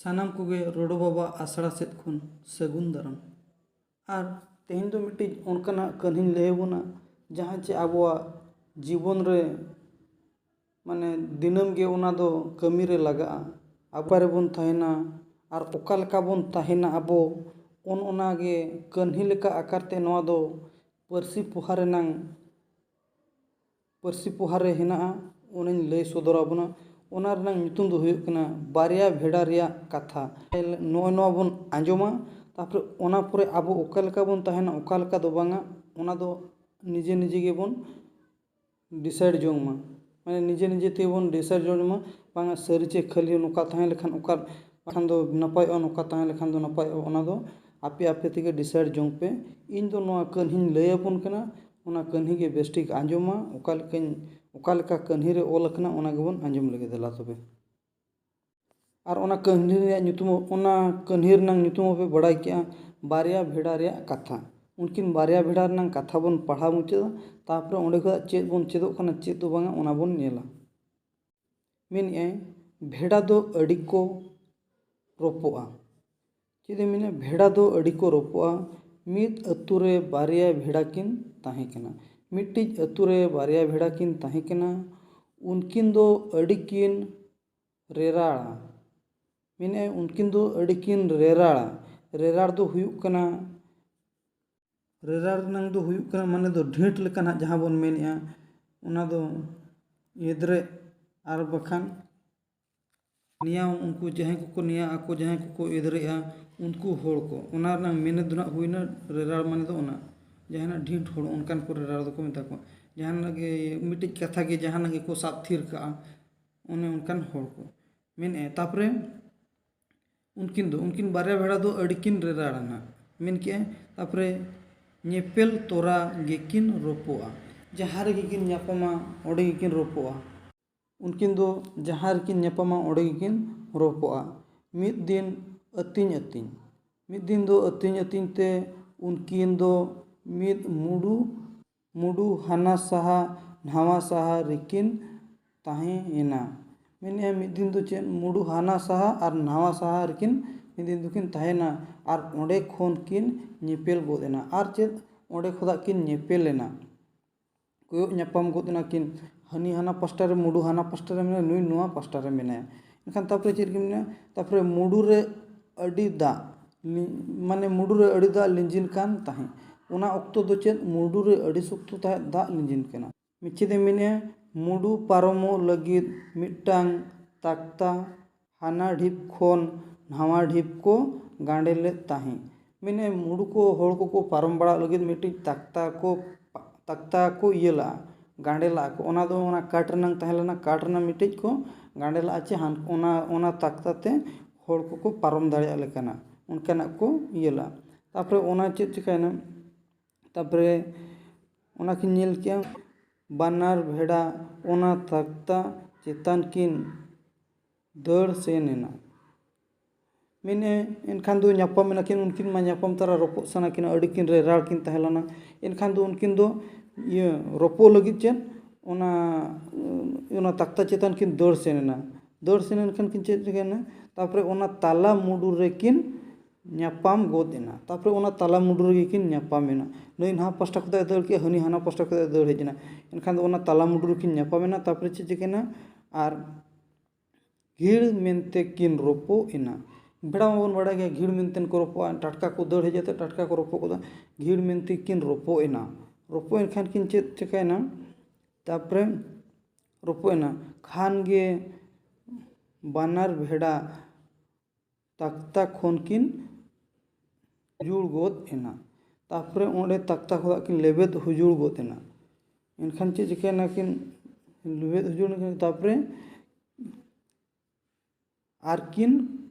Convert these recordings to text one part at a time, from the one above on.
सानाम कोगे रोडो बाबा आसड़ा सेद खुन सगुन दाराम और तेहन दो मिट्टी उनकना कन्ही लैबोना जहाँ चे आबोआ जीवन रे माने दिनम गे उना दो कमी रे लगा आबारे बन तहना और ओका लेका बन तहना आबो ओना गे कन्ही लेका आकारते नवा दो परसी पोहारे नांग परसी पोहारे हेना उन्हें लय सदराबना ओना रनांग ᱧᱩᱛᱩᱢ दो हुयुग कना बारिया भेड़ा रिया कथा नोय नोवा बन आंजोमा तापर ओना परे आबो ओका लेका बन तहना ओका लेका दो बांगा ओना दो निजे निजे गे बन डिसाइड जोंगमा माने निजे निजे ते बन डिसाइड जोंगमा बांगा सरी चे खाली नोका तहन लेखान ओका खान दो नपाय नोका तहन लेखान दो नपाय ओना दो आपे आपे तेगे डिसाइड जोंग पे इन दो नोआ कन्हिन लय आपन कना ओना कन्ही गे बेस्टिक आंजोमा ओका लेका कन्ही रे ओल कना ओना गेबन आंजोम लगे देला तबे और ओना कन्ही रे ᱧᱩᱛᱩᱢ ओना कन्ही रनांग ᱧᱩᱛᱩᱢ पे बड़ाई किया बारिया भेड़ा रे कथा उनकिन बारिया भेड़ा रनांग कथा बन पढ़ा मुचादा तापर ओंडे खो चेद बन चेदोग कना चेद दो बांगा ओना बन नेला मेने भेड़ा दो अड़ी को रोपोआ चेदे मेने भेड़ा दो अड़ी को रोपोआ मिद अतु रे बारिया भेड़ा किन ताहे कना मिट्टी अतु रे बारिया भेड़ा किन ताहे कना उनकिन दो अड़ी किन रेराड़ा मेने उनकिन दो अड़ी किन रेराड़ा रेराड़ दो हुयुग कना रेराड़ नंग दो हुयुग कना माने दो ढीठ लेका ना जहाँ बन मेनेआ उना दो एदरे आर बखान निया उनको जहाँ को निया आको जहाँ को एदरेआ उनको होड़ को उना रनांग मेने दो ना हुइना रेराड़ माने दो उना जहाँ ढीठ होड़ उनकान को रेराड़ दो को मेता को जहाँ गे मिट्टी कथा गे जहाँ गे को साब थीर का उन्हें उनकान होड़ को मेने तापरे उनकिन बारे भेड़ा दो अड़किन रेराड़ा ना मेन के तापरे नेपेल तोरा गेकिन रोपोआ जहाँ रे गेकिन न्यापमा ओडे गेकिन रोपोआ उनकिन दो जहाँ रेकिन न्यापमा ओडे गेकिन रोपोआ मिद दिन अतिन अतिन मिद दिन दो अतिन अतिन ते उनकिन दो मिद मुडू हाना साहा नहावा साहा रेकिन ताहे एना मेने मिद दिन दो चेन मुडू हाना साहा और नहावा साहा रेकिन मिद दिन दोकिन ताहेना और ओंडे खोन किन नेपेल गोदेना और चेद ओंडे खोदा किन नेपेलेना कोयो ᱧᱟᱯᱟᱢ गोदेना किन हनी हाना पास्टा रे मुडू हाना पास्टा रे मेना नुई नोआ पास्टा रे मेना एनखान तापरे चेद गे मेना तापरे मुडू रे अडी दा माने मुडू रे अडी दा लिंजिन कान ताहे उना ऑक्तो दो चेद मुडू रे अडी सुक्तो ताहे दा लिंजिन कना मिचेदे मेने मुडू पारमो लगिद मिटांग ताक्ता हाना ढिप खोन नहावा ढिप को गांडेले ताहे मेने मुडू को होड़ को पारम बड़ा लगिद मिट्टी ताक्ता को इयला गांडेला को ओना दो ओना काट रनांग ताहेलना काट रना मिट्टी को गांडेला आचे हान ओना ताक्ता ते होड़ को पारम दाड़िया लेकाना उनकाना को इयला तापरे ओना चेद चिकायना तापरे ओना किन नेल किया बानार भेड़ा ओना ताक्ता चेतान किन दड़ सेनेना मेने एनखान दो ᱧᱟᱯᱟᱢ मेना किन उनकिन मा ᱧᱟᱯᱟᱢ तारा रोपो सना किन अड़ी किन रे राड़ किन तहलाना एनखान दो उनकिन दो ये रोपो लगिद चेन ओना ताक्ता चेतान किन दड़ सेनेना एनखान किन चेद जगना तापरे ओना ताला मुडू रे किन ᱧᱟᱯᱟᱢ गोदेना तापरे ओना ताला मुडू रे किन ᱧᱟᱯᱟमेना नई नहा पास्टा खुदा दड़ के हनी हाना पास्टा खुदा दड़ हेजना एनखान दो ओना ताला मुडू रे किन ᱧᱟᱯᱟमेना तापरे चेद जगना और घीड़ मेनते किन रोपो एना भेड़ा बन बड़ा गया घीड़ मेनतेन को रोपो टटका को दड़ हे जाते टटका को रोपो को घीड़ मेनते किन रोपो एना रोपो एनखान किन चेद चिकायना तापरे रोपो एना खान गे बानार भेड़ा ताक्ता खोन किन हुजुड़ गोद एना तापरे ओंडे ताक्ता खोदा किन लेबेद हुजुड़ गोद एना एनखान चेद चिकायना किन लेबेद हुजुड़ तापरे आर किन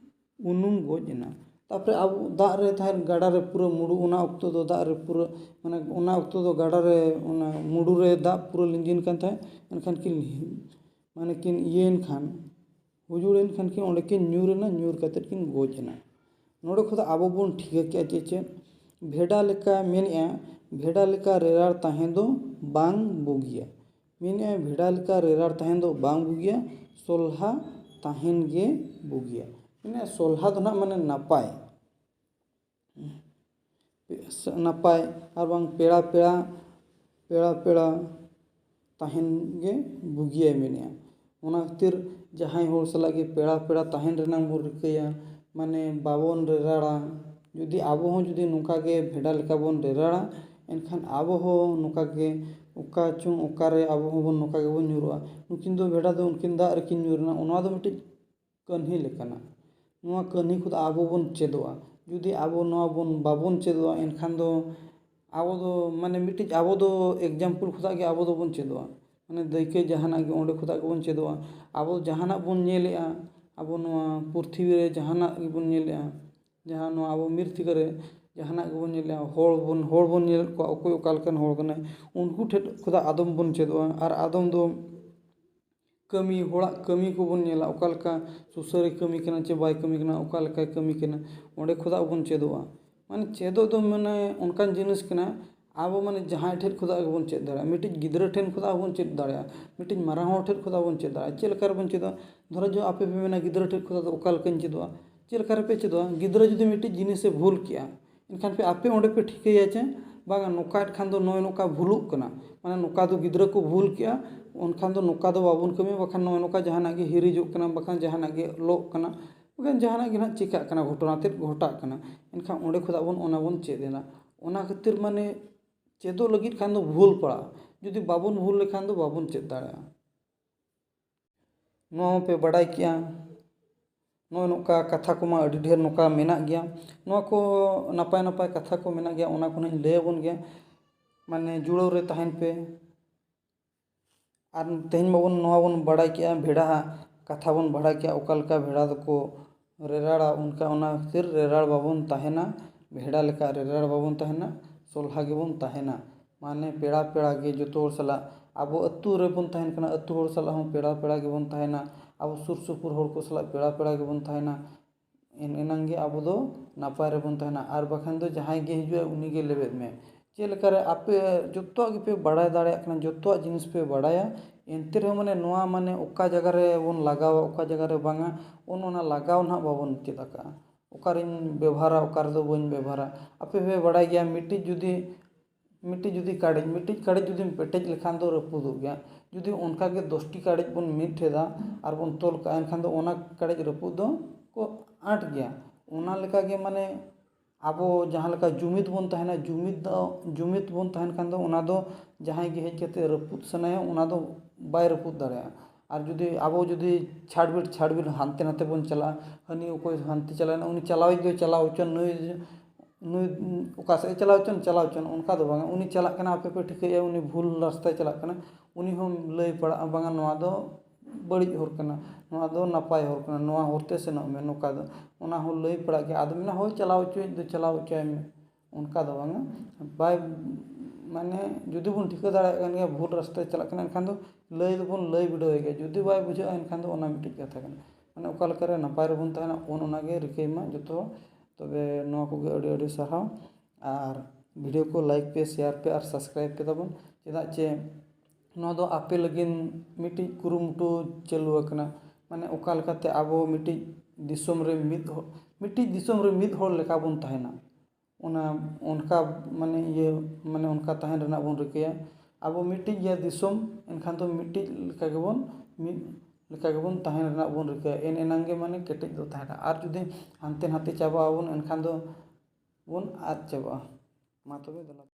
उनुम गोजना तापरे अब दाग रे थार गाड़ा रे पूरा मुडू उना ऑक्तो दो दाग रे पूरा माने उना ऑक्तो दो गाड़ा रे उना मुडू रे दाग पूरा लिंजिन कान थाय एनखान किन माने किन येन खान हुजुड़ेन खान किन ओंडे किन ᱧᱩᱨᱮᱱᱟ ᱧᱩᱨ कते किन गोजना नोडे खुदा आबो बोन ठीक के चे भेड़ा लेका मेनेआ भेड़ा लेका रेराड़ ताहे दो बांग बुगिया मेनेआ भेड़ा लेका रेराड़ ताहे दो बांग बुगिया सोल्हा ताहेन गे बुगिया ᱢᱟᱱᱮ ᱥᱚᱞᱦᱟ ᱫᱚ ᱱᱟᱜ ᱢᱟᱱᱮ ᱱᱟᱯᱟᱭ ᱱᱟᱯᱟᱭ ᱟᱨ ᱵᱟᱝ ᱯᱮᱲᱟ ᱛᱟᱦᱮᱱ ᱜᱮ ᱵᱩᱜᱤᱭᱟᱭ ᱢᱮᱱᱮᱜᱼᱟ᱾ ᱚᱱᱟ ᱠᱷᱟᱹᱛᱤᱨ ᱡᱟᱦᱟᱸᱭ ᱦᱚᱲ ᱥᱟᱞᱟᱜ ᱜᱮ ᱯᱮᱲᱟ ᱛᱟᱦᱮᱱ ᱨᱮᱱᱟᱜ ᱵᱚᱱ ᱨᱤᱠᱟᱹᱭᱟ, ᱢᱟᱱᱮ ᱵᱟᱵᱚᱱ ᱨᱮᱨᱟᱲᱟ। ᱡᱩᱫᱤ ᱟᱵᱚ ᱦᱚᱸ ᱡᱩᱫᱤ ᱱᱚᱝᱠᱟ ᱜᱮ ᱵᱷᱮᱰᱟ ᱞᱮᱠᱟ ᱵᱚᱱ ᱨᱮᱨᱟᱲᱟ, ᱮᱱᱠᱷᱟन ᱟᱵᱚ ᱦᱚᱸ ᱱᱚᱝᱠᱟ ᱜᱮ ᱚᱠᱟ ᱪᱚᱝ ᱚᱠᱟᱨᱮ ᱟᱵᱚ ᱦᱚᱸᱵᱚᱱ ᱱᱚᱝᱠᱟ ᱜᱮᱵᱚᱱ ᱧᱩᱨᱩᱜᱼᱟ। ᱱᱩᱠᱤᱱ ᱫᱚ ᱵᱷᱮᱰᱟ ᱫᱚ ᱩᱱᱠᱤᱱ ᱫᱟᱜ ᱨᱮᱠᱤᱱ ᱧᱩᱨᱱᱟ, ᱚᱱᱟ ᱫᱚ ᱢᱤᱫᱴᱤᱡ ᱠᱟᱹᱦᱱᱤ ᱞᱮᱠᱟᱱᱟᱜ। ᱱᱚᱣᱟ ᱠᱟᱹᱦᱱᱤ ᱠᱚᱫᱚ ᱟᱵᱚ ᱵᱚᱱ ᱪᱮᱫᱚᱜᱼᱟ। ᱡᱩᱫᱤ ᱟᱵᱚ ᱱᱚᱣᱟ ᱵᱟᱵᱚᱱ ᱪᱮᱫᱚᱜᱼᱟ, ᱮᱱᱠᱷᱟᱱ ᱫᱚ ᱟᱵᱚ ᱫᱚ ᱢᱟᱱᱮ ᱢᱤᱫᱴᱤᱡ ᱟᱵᱚ ᱫᱚ ᱮᱠᱡᱟᱢᱯᱚᱞ ᱠᱷᱚᱱᱟᱜ ᱜᱮ ᱟᱵᱚ ᱫᱚᱵᱚᱱ ᱪᱮᱫᱚᱜᱼᱟ। ᱢᱟᱱᱮ ᱫᱟᱹᱭᱠᱟᱹ ᱡᱟᱦᱟᱱᱟᱜ ᱜᱮ ᱚᱸᱰᱮ ᱠᱷᱚᱱᱟᱜ ᱜᱮᱵᱚᱱ ᱪᱮᱫᱚᱜᱼᱟ। ᱟᱵᱚ ᱡᱟᱦᱟᱱᱟᱜ ᱵᱚᱱ ᱧᱮᱞᱮᱜᱼᱟ, ᱟᱵᱚ ᱱᱚᱣᱟ ᱯᱨᱤᱛᱷᱤᱵᱤ ᱨᱮ ᱡᱟᱦᱟᱱᱟᱜ ᱜᱮᱵᱚन ᱧᱮᱞᱮᱜᱼᱟ, ᱡᱟᱦᱟᱸ ᱱᱚᱣᱟ ᱟᱵᱚ ᱢᱤᱨᱛᱷᱤᱠᱟ ᱨᱮ ᱡᱟᱦᱟᱱᱟᱜ ᱜᱮᱵᱚᱱ ᱧᱮᱞᱮᱜᱼᱟ, ᱦᱚᱲ ᱵᱚᱱ ᱧᱮᱞᱮᱫ ᱠᱚᱣᱟ ᱚᱠᱚᱭ ᱚᱠᱟ ᱞᱮᱠᱟᱱ ᱦᱚᱲ ᱠᱟᱱᱟᱭ, ᱩᱱᱠᱩ ᱴᱷᱮᱱ ᱠᱷᱚᱱᱟᱜ ᱟᱫᱚᱢ ᱵᱚᱱ ᱪᱮᱫᱚᱜᱼᱟ। ᱟᱨ ᱟᱫᱚᱢ ᱫᱚ ᱦᱚᱲᱟᱜ ᱠᱟᱹᱢᱤ ᱠᱚᱵᱚᱱ ᱧᱮᱞᱟ, ᱚᱠᱟ ᱞᱮᱠᱟ ᱥᱩᱥᱟᱹᱨᱮ ᱠᱟᱹᱢᱤ ᱠᱟᱱᱟ ᱪᱮ ᱵᱟᱭ ᱠᱟᱹᱢᱤ ᱠᱟᱱᱟ, ᱚᱠᱟ ᱞᱮᱠᱟᱭ ᱠᱟᱹᱢᱤ ᱠᱟᱱᱟ, ᱚᱸᱰᱮ ᱠᱷᱚᱱᱟᱜ ᱵᱚᱱ ᱪᱮᱫᱚᱜᱼᱟ। ᱢᱟᱱᱮ ᱪᱮᱫᱚᱜ ᱫᱚ ᱢᱟᱱᱮ ᱚᱱᱠᱟᱱ ᱡᱤᱱᱤᱥ ᱠᱟᱱᱟ, ᱟᱵᱚ ᱢᱟᱱे ᱡᱟᱦᱟᱸᱭ ᱴᱷᱮᱱ ᱠᱷᱚᱱᱟᱜ ᱜᱮᱵᱚᱱ ᱪᱮᱫ ᱫᱟᱲᱮᱭᱟᱜᱼᱟ। ᱢᱤᱫᱴᱤᱡ ᱜᱤᱫᱽᱨᱟᱹ ᱴᱷᱮᱱ ᱠᱷᱚᱱᱟᱜ ᱦᱚᱸᱵᱚᱱ ᱪᱮᱫ ᱫᱟᱲᱮᱭᱟᱜᱼᱟ, ᱢᱤᱫᱴᱤᱡ ᱢᱟᱨᱟᱝ ᱦᱚᱲ ᱴᱷᱮᱱ ᱠᱷᱚᱱᱟᱜ ᱵᱚᱱ ᱪᱮᱫ ᱫᱟᱲᱮᱭᱟᱜᱼᱟ। ᱪᱮᱫ ᱞᱮᱠᱟ ᱨᱮᱵᱚᱱ ᱪᱮᱫᱚᱜᱼᱟ? ᱫᱷᱚᱨᱚ ᱡᱚ ᱟᱯᱮ ᱯᱮ ᱢᱮᱱᱟ ᱜᱤᱫᱽᱨᱟᱹ ᱴᱷᱮᱱ ᱠᱷᱚᱱᱟᱜ ᱫᱚ ᱚᱠᱟ ᱞᱮᱠᱟᱧ ᱪᱮᱫᱚᱜᱼᱟ? ᱪᱮᱫ ᱞᱮᱠᱟ ᱨᱮᱯᱮ ᱪᱮᱫᱚᱜᱼᱟ? ᱜᱤᱫᱽᱨᱟᱹ ᱡᱩᱫᱤ ᱢᱤᱫᱴᱤᱡ ᱡᱤᱱᱤᱥᱮ ᱵᱷᱩᱞ ᱠᱮᱜᱼᱟ, ᱮᱱᱠᱷᱟᱱ ᱟᱯᱮ ᱚᱸᱰᱮ ᱯᱮ ᱴᱷᱤᱠᱟᱹᱭᱟ ᱪᱮ ᱵᱟᱝᱟ ᱱᱚᱝᱠᱟᱭᱮᱫ ᱠᱷᱟᱱ ᱫᱚ ᱱᱚᱜᱼᱚᱭ ᱱᱚᱝᱠᱟ भूᱞᱩᱜ ᱠᱟᱱᱟ, ᱢᱟᱱᱮ ᱱᱚᱝᱠᱟ ᱫᱚ ᱜᱤᱫᱽᱨᱟᱹ ᱠᱚ ᱵᱷᱩᱞ ᱠᱮᱜᱼᱟ, ᱮᱱᱠᱷᱟᱱ ᱫᱚ ᱱᱚᱝᱠᱟ ᱫᱚ ᱵᱟᱵᱚᱱ ᱠᱟᱹᱢᱤᱭᱟ, ᱵᱟᱠᱷᱟᱱ ᱱᱚᱜᱼᱚᱭ ᱱᱚᱝᱠᱟ ᱡᱟᱦᱟᱱᱟᱜ ᱜᱮ ᱦᱤᱨᱤᱡᱚᱜ ᱠᱟᱱᱟ, ᱵᱟᱠᱷᱟᱱ ᱡᱟᱦᱟᱱᱟᱜ ᱜᱮ ᱞᱚᱜ ᱠᱟᱱᱟ, ᱵᱟᱠᱷᱟᱱ ᱡᱟᱦᱟᱱᱟᱜ ᱜᱮ ᱱᱟᱦᱟᱜ ᱪᱤᱠᱟᱹᱜ ᱠᱟᱱᱟ, ᱜᱷᱚᱴᱚᱱᱟ ᱛᱮᱫ ᱜᱷᱚᱴᱟᱜ ᱠᱟᱱᱟ। ᱮᱱᱠᱷᱟᱱ ᱚᱸᱰᱮ ᱠᱷᱚᱱᱟᱜ ᱚᱱᱟ ᱵᱚᱱ ᱪᱮᱫ ᱮᱱᱟ। ᱚᱱᱟ ᱠᱷᱟᱹᱛᱤᱨ ᱢᱟᱱᱮ ᱪᱮᱫᱚᱜ ᱞᱟᱹᱜᱤᱫ ᱠᱷᱟᱱ ᱫᱚ ᱵᱷᱩᱞ ᱯᱟᱲᱟᱜᱼᱟ। ᱡᱩᱫᱤ ᱵᱟᱵᱚᱱ ᱵᱷᱩᱞ ᱞᱮᱠᱷᱟᱱ ᱫᱚ ᱵᱟᱵᱚᱱ ᱪᱮᱫ ᱫᱟᱲᱮᱭᱟᱜᱼᱟ। ᱱᱚᱣᱟ ᱦᱚᱸᱯᱮ ᱵᱟᱰᱟᱭ ᱠᱮᱜᱼᱟ। ᱱᱚᱜᱼᱚᱭ ᱱᱚᱝᱠᱟ ᱠᱟᱛᱷᱟ ᱠᱚᱢᱟ ᱟᱹᱰि ᱰᱷᱮᱨ ᱱᱚᱝᱠᱟ ᱢᱮᱱᱟᱜ ᱜᱮᱭᱟ। ᱱᱚᱣᱟ ᱠᱚ ᱱᱟᱯᱟᱭ ᱠᱟᱛᱷᱟ ᱠᱚ ᱢᱮᱱᱟᱜ ᱜᱮᱭᱟ, ᱚᱱᱟ ᱠᱚ ᱱᱟᱜ ᱤᱧ ᱞᱟᱹᱭ ᱟᱵᱚᱱ ᱜᱮᱭᱟ। ᱢᱟᱱᱮ ᱡᱩᱲᱟᱹᱣ ᱨᱮ ᱛᱟᱦᱮᱱ ᱯᱮ। ᱟᱨ ᱛᱮᱦᱮᱧ ᱢᱟᱵᱚᱱ ᱱᱚᱣᱟ ᱵᱚᱱ ᱵᱟᱲᱟᱭ ᱠᱮᱜᱼᱟ, ᱵᱷᱮᱲᱟᱣᱟᱜ ᱠᱟᱛᱷᱟ ᱵᱚᱱ ᱵᱟᱲᱟᱭ ᱠᱮᱜᱼᱟ, ᱚᱠᱟ ᱞᱮᱠᱟ ᱵᱷᱮᱲᱟ ᱫᱚᱠᱚ ᱨᱮᱨᱟᱲᱟ, ᱚᱱᱟ ᱠᱷᱟᱹᱛᱤᱨ ᱨᱮᱨᱟᱲ ᱵᱟᱵᱚᱱ ᱛᱟᱦᱮᱱᱟ। ᱵᱷᱮᱲᱟ ᱞᱮᱠᱟ ᱨᱮᱨᱟᱲ ᱵᱟᱵᱚᱱ ᱛᱟᱦᱮᱱᱟ, ᱥᱚᱞᱦᱟ ᱜᱮᱵᱚᱱ ᱛᱟᱦᱮᱱᱟ। ᱢᱟᱱᱮ ᱯᱮᱲᱟ ᱜᱮ ᱡᱚᱛᱚ ᱦᱚᱲ ᱥᱟᱞᱟᱜ, ᱟᱵᱚ ᱟᱹᱛᱩ ᱨᱮᱵᱚᱱ ᱛᱟᱦᱮᱱ ᱠᱟᱱᱟ, ᱟᱹᱛᱩ ᱦᱚᱲ ᱥᱟᱞᱟᱜ ᱦᱚᱸ ᱯᱮᱲᱟ ᱜᱮᱵᱚᱱ ᱛᱟᱦᱮᱱᱟ। ᱟᱵᱚ ᱥᱩᱨ ᱥᱩᱯᱩᱨ ᱦᱚᱲ ᱠᱚ ᱥᱟᱞᱟᱜ ᱯᱮᱲᱟ ᱜᱮᱵᱚᱱ ᱛᱟᱦᱮᱱᱟ। ᱮᱱᱟᱝ ᱜᱮ ᱟᱵᱚ ᱫᱚ ᱱᱟᱯᱟᱭ ᱨᱮᱵᱚᱱ ᱛᱟᱦᱮᱱᱟ। ᱟᱨ ᱵᱟᱠᱷᱟᱱ ᱫᱚ ᱡᱟᱦᱟᱸᱭ ᱜᱮ ᱦᱤᱡᱩᱜᱼᱟ, ᱩᱱᱤ ᱜᱮ ᱞᱮᱵᱮᱫ ᱢᱮ। ᱪᱮᱫ ᱞᱮᱠᱟᱨᱮ ᱟᱯᱮ ᱡᱚᱛᱚᱣᱟᱜ ᱜᱮᱯᱮ ᱵᱟᱲᱟᱭ ᱫᱟᱲᱮᱭᱟᱜ ᱠᱟᱱᱟ, ᱡᱚᱛᱚᱣᱟᱜ ᱡᱤᱱᱤᱥ ᱯᱮ ᱵᱟᱲᱟᱭᱟ, ᱮᱱᱛᱮ ᱨᱮᱦᱚᱸ ᱢᱟᱱᱮ ᱱᱚᱣᱟ ᱢᱟᱱᱮ ᱚᱠᱟ ᱡᱟᱭᱜᱟ ᱨᱮᱵᱚᱱ ᱞᱟᱜᱟᱣᱟ, ᱚᱠᱟ ᱡᱟᱭᱜᱟ ᱨᱮ ᱵᱟᱝᱟ, ᱚᱱᱟ ᱞᱟᱜᱟᱣ ᱱᱟᱦᱟᱜ ᱵᱟᱵᱚᱱ ᱪᱮᱫ ᱟᱠᱟᱜᱼᱟ। ᱚᱠᱟᱨᱮᱧ ᱵᱮᱵᱚᱦᱟᱨᱟ, ᱚᱠᱟ ᱨᱮᱫᱚ ᱵᱟᱹᱧ ᱵᱮᱵᱚᱦᱟᱨᱟ। ᱟᱯᱮ ᱯᱮ ᱵᱟᱲᱟᱭ ᱜᱮᱭᱟ, ᱢᱤᱫᱴᱤᱡ ᱠᱟᱰᱮᱡ ᱡᱩᱫᱤᱢ ᱯᱮᱴᱮᱡ ᱞᱮᱠᱷᱟᱱ ᱫᱚ ᱨᱟᱹᱯᱩᱫᱚᱜ ᱜᱮᱭᱟ। ᱡᱩᱫᱤ ᱚᱱᱠᱟᱜᱮ 10ᱴᱤ ᱠᱟᱰᱮᱡ ᱵᱚᱱ ᱢᱤᱫ ᱴᱷᱮᱫᱟ ᱟᱨ ᱵᱚᱱ ᱛᱚᱞ ᱠᱟᱜᱼᱟ, ᱮᱱᱠᱷᱟᱱ ᱫᱚ ᱚᱱᱟ ᱠᱟᱰᱮᱡ ᱨᱟᱹᱯᱩᱫ ᱫᱚ ᱠᱚ ᱟᱸᱴ ᱜᱮᱭᱟ। ᱚᱱᱟ ᱞᱮᱠᱟᱜᱮ ᱢᱟᱱᱮ ᱟᱵᱚ ᱡᱟᱦᱟᱸ ᱞᱮᱠᱟ ᱡᱩᱢᱤᱫ ᱵᱚᱱ ᱛᱟᱦᱮᱱᱟ, ᱡᱩᱢᱤᱫ ᱵᱚन ᱛᱟᱦᱮᱱ ᱠᱷᱟᱱ ᱫᱚ ᱚᱱᱟ ᱫᱚ ᱡᱟᱦᱟᱸᱭ ᱜᱮ ᱦᱮᱡ ᱠᱟᱛᱮ ᱨᱟᱹᱯᱩᱫ ᱥᱟᱱᱟᱭᱟ, ᱚᱱᱟ ᱫᱚ ᱵᱟᱭ ᱨᱟᱹᱯᱩᱫ ᱫᱟᱲᱮᱭᱟᱜᱼᱟ। ᱟᱨ ᱡᱩᱫᱤ ᱟᱵᱚ ᱪᱷᱟᱲᱵᱤᱲ ᱦᱟᱱᱛᱮ ᱱᱟᱛᱮ ᱵᱚᱱ ᱪᱟᱞᱟᱜᱼᱟ, ᱦᱟᱹᱱᱤ ᱚᱠᱚᱭ ᱦᱟᱱᱛᱮ ᱪᱟᱞᱟᱣᱮᱱᱟ, ᱩᱱᱤ ᱪᱟᱞᱟᱣᱤᱡ ᱫᱚᱭ ᱪᱟᱞᱟᱣ ᱦᱚᱪᱚᱱ, ᱱᱩᱭ ᱚᱠᱟ ᱥᱮᱫ ᱪᱟᱞᱟᱣ ᱦᱚᱪᱚᱱ, ᱚᱱᱠᱟ ᱫᱚ ᱵᱟᱝᱟ। ᱩᱱᱤ ᱪᱟᱞᱟᱜ ᱠᱟᱱᱟ, ᱟᱯᱮ ᱯᱮ ᱴᱷᱤᱠᱟᱹᱭᱮᱜᱼᱟ ᱩᱱᱤ ᱵᱷᱩᱞ ᱨᱟᱥᱛᱟᱭ ᱪᱟᱞᱟᱜ ᱠᱟᱱᱟ, ᱩᱱᱤ ᱦᱚᱸ ᱞᱟᱹᱭ ᱯᱟᱲᱟᱜᱼᱟ, ᱵᱟᱝᱟ ᱱᱚᱣᱟ ᱫᱚ ᱵᱟᱹᱲᱤᱡ ᱦᱚᱨ ᱠᱟᱱᱟ, ᱱᱚᱣᱟ ᱫᱚ ᱱᱟᱯᱟᱭ ᱦᱚᱨ ᱠᱟᱱᱟ, ᱱᱚᱣᱟ ᱦᱚᱨᱛᱮ ᱥᱮᱱᱚᱜ ᱢᱮ, ᱱᱚᱝᱠᱟ ᱫᱚ ᱚᱱᱟ ᱦᱚᱸ ᱞᱟᱹᱭ ᱯᱟᱲᱟᱜ ᱜᱮᱭᱟ। ᱟᱫᱚ ᱢᱮᱱᱟ ᱦᱳᱭ ᱪᱟᱞᱟᱣ ᱦᱚᱪᱚᱭᱤᱡ ᱫᱚ ᱪᱟᱞᱟᱣ ᱦᱚᱪᱚᱭ ᱢᱮ, ᱚᱱᱠᱟ ᱫᱚ ᱵᱟᱝᱟ। ᱢᱟᱱᱮ ᱡᱩᱫᱤ ᱵᱚᱱ ᱴᱷᱤᱠᱟᱹ ᱫᱟᱲᱮᱭᱟᱜ ᱠᱟᱱ ᱜᱮᱭᱟ ᱵᱷᱩᱞ ᱨᱟᱥᱛᱟᱭ ᱪᱟᱞᱟᱜ ᱠᱟᱱᱟ, ᱮᱱᱠᱷᱟन ᱫᱚ ᱞᱟᱹᱭ ᱫᱚᱵᱚᱱ ᱞᱟᱹᱭ ᱵᱤᱰᱟᱹᱣᱮ ᱜᱮᱭᱟ। ᱡᱩᱫᱤ ᱵᱟᱭ ᱵᱩᱡᱷᱟᱹᱜᱼᱟ, ᱮᱱᱠᱷᱟᱱ ᱫᱚ ᱚᱱᱟ ᱢᱤᱫᱴᱤᱡ ᱠᱟᱛᱷᱟ ᱠᱟᱱᱟ। ᱢᱟᱱᱮ ᱚᱠᱟ ᱞᱮᱠᱟᱨᱮ ᱱᱟᱯᱟᱭ ᱨᱮᱵᱚᱱ ᱛᱟᱦᱮᱱᱟ, ᱚᱱᱟᱜᱮ ᱨᱤᱠᱟᱹᱭ ᱢᱟ ᱡᱚᱛᱚ ᱦᱚᱲ। ᱛᱚᱵᱮ ᱱᱚᱣᱟ ᱠᱚᱜᱮ ᱟᱹᱰᱤ ᱥᱟᱨᱦᱟᱣ। ᱟᱨ ᱵᱷᱤᱰᱤᱭᱳ ko ᱞᱟᱭᱤᱠ ᱯᱮ, ᱥᱮᱭᱟᱨ ᱯᱮ, ᱟᱨ ᱥᱟᱵᱥᱠᱨᱟᱭᱤᱵ ᱯᱮ ᱛᱟᱵᱚᱱ। ᱪᱮᱫᱟᱜ ᱪᱮ ᱱᱚᱣᱟ ᱫᱚ ᱟᱯᱮ ᱞᱟᱹᱜᱤᱫ ᱢᱤᱫᱴᱤᱡ ᱠᱩᱨᱩᱢᱩᱴᱩ ᱪᱟᱹᱞᱩ ᱟᱠᱟᱱᱟ। ᱢᱟᱱᱮ ᱚᱠᱟ ᱞᱮᱠᱟᱛᱮ ᱟᱵᱚ ᱢᱤᱫᱴᱤᱡ ᱫᱤᱥᱚᱢ ᱨᱮ ᱢᱤᱫ ᱦᱚᱲ ᱞᱮᱠᱟ ᱵᱚᱱ ᱛᱟᱦᱮᱱᱟ, ᱚᱱᱠᱟ ᱢᱟᱱᱮ ᱚᱱᱠᱟ ᱛᱟᱦᱮᱱ ᱨᱮᱱᱟᱜ ᱵᱚᱱ ᱨᱤᱠᱟᱹᱭᱟ। ᱟᱵᱚ ᱢᱤᱫᱴᱤᱡ ᱜᱮᱭᱟ ᱫᱤᱥᱚᱢ, ᱮᱱᱠᱷᱟᱱ ᱫᱚ ᱢᱤᱫ ᱞᱮᱠᱟ ᱜᱮᱵᱚन ᱛᱟᱦᱮᱱ ᱨᱮᱱᱟᱜ ᱵᱚᱱ ᱨᱤᱠᱟᱹᱭᱟ। ᱮᱱᱟᱝ ᱜᱮ ᱢᱟᱱᱮ ᱠᱮᱴᱮᱡ ᱫᱚ ᱛᱟᱦᱮᱱᱟ। ᱟᱨ ᱡᱩᱫᱤ ᱦᱟᱱᱛᱮ ᱱᱟᱛᱮ ᱪᱟᱵᱟᱜ ᱟᱵᱚᱱ, ᱮᱱᱠᱷᱟᱱ ᱫᱚ ᱵᱚᱱ ᱟᱫ ᱪᱟᱵᱟᱜᱼᱟ। ᱢᱟ ᱛᱚᱵᱮ ᱫᱮᱞᱟ।